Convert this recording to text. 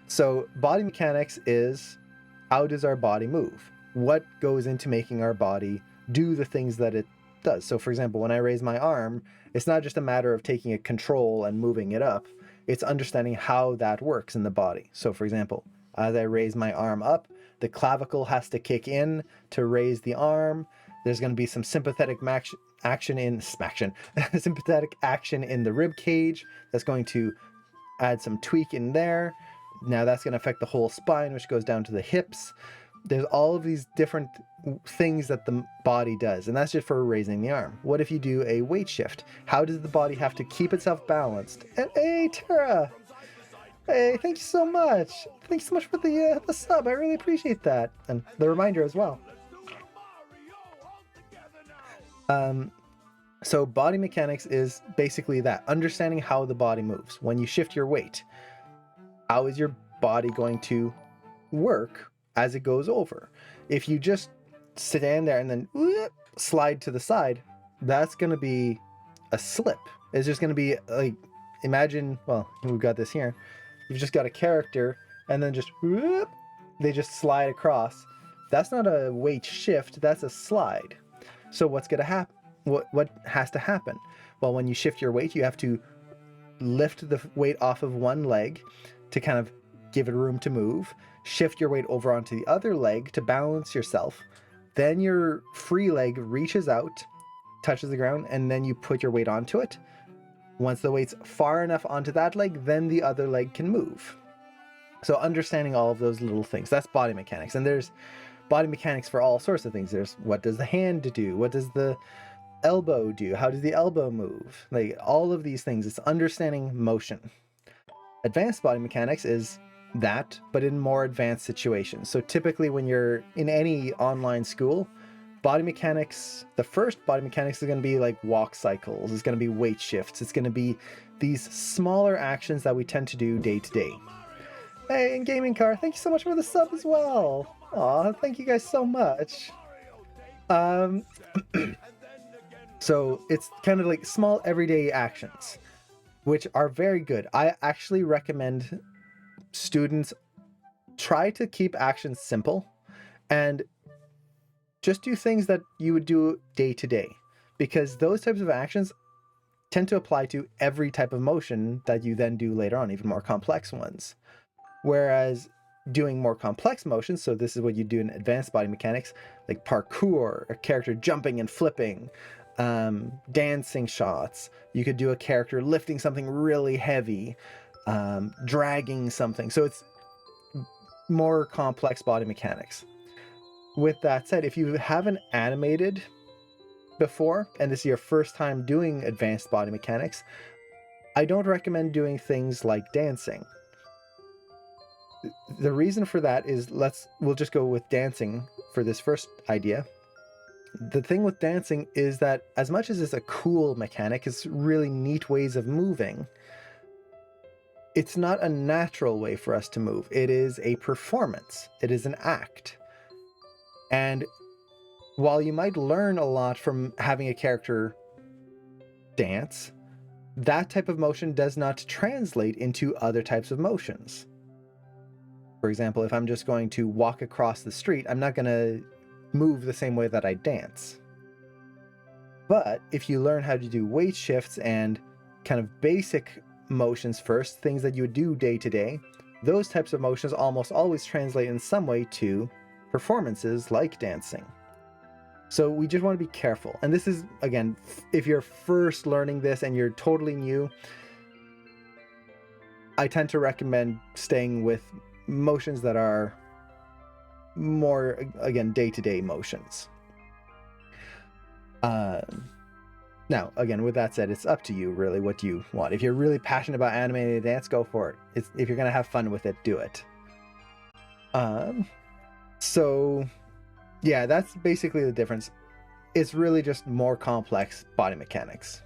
So body mechanics is, how does our body move? What goes into making our body do the things that it does? So for example, when I raise my arm, it's not just a matter of taking a control and moving it up. It's understanding how that works in the body. So for example, as I raise my arm up, the clavicle has to kick in to raise the arm. There's going to be some sympathetic action in sympathetic action in the rib cage. That's going to add some tweak in there. Now that's going to affect the whole spine, which goes down to the hips. There's all of these different things that the body does, and that's just for raising the arm. What if you do a weight shift? How does the body have to keep itself balanced? And hey, Tara! Hey, thank you so much. Thank you so much for the sub. I really appreciate that, and the reminder as well. So body mechanics is basically that, understanding how the body moves. When you shift your weight, how is your body going to work as it goes over? If you just stand there and then slide to the side, that's going to be a slip. It's just going to be like, imagine, well, we've got this here. You've just got a character and then just they just slide across. That's not a weight shift, that's a slide. So what's going to happen? What has to happen? Well, when you shift your weight, you have to lift the weight off of one leg to kind of give it room to move, shift your weight over onto the other leg to balance yourself. Then your free leg reaches out, touches the ground, and then you put your weight onto it. Once the weight's far enough onto that leg, then the other leg can move. So understanding all of those little things, that's body mechanics. And there's body mechanics for all sorts of things. There's what does the hand do? What does the elbow do? How does the elbow move? Like all of these things, it's understanding motion. Advanced body mechanics is that, but in more advanced situations. So typically when you're in any online school, body mechanics, the first body mechanics is going to be like walk cycles, it's going to be weight shifts, it's going to be these smaller actions that we tend to do day to day. Hey, and Gaming Car, thank you so much for the sub as well. Aw, thank you guys so much. So it's kind of like small everyday actions, which are very good. I actually recommend students try to keep actions simple and just do things that you would do day to day, because those types of actions tend to apply to every type of motion that you then do later on, even more complex ones. Whereas doing more complex motions, so this is what you do in advanced body mechanics, like parkour, a character jumping and flipping, dancing shots. You could do a character lifting something really heavy, dragging something. So it's more complex body mechanics. With that said, if you haven't animated before, and this is your first time doing advanced body mechanics, I don't recommend doing things like dancing. The reason for that is, we'll just go with dancing for this first idea. The thing with dancing is that as much as it's a cool mechanic, it's really neat ways of moving, it's not a natural way for us to move. It is a performance. It is an act. And while you might learn a lot from having a character dance, that type of motion does not translate into other types of motions. For example, if I'm just going to walk across the street, I'm not going to move the same way that I dance. But if you learn how to do weight shifts and kind of basic motions first, things that you would do day to day, those types of motions almost always translate in some way to performances like dancing. So we just want to be careful. And this is, again, if you're first learning this and you're totally new, I tend to recommend staying with motions that are more, again, day-to-day motions. Now, again, with that said, it's up to you, really, what you want. If you're really passionate about animated dance, go for it. If you're going to have fun with it, do it. So, yeah, that's basically the difference. It's really just more complex body mechanics.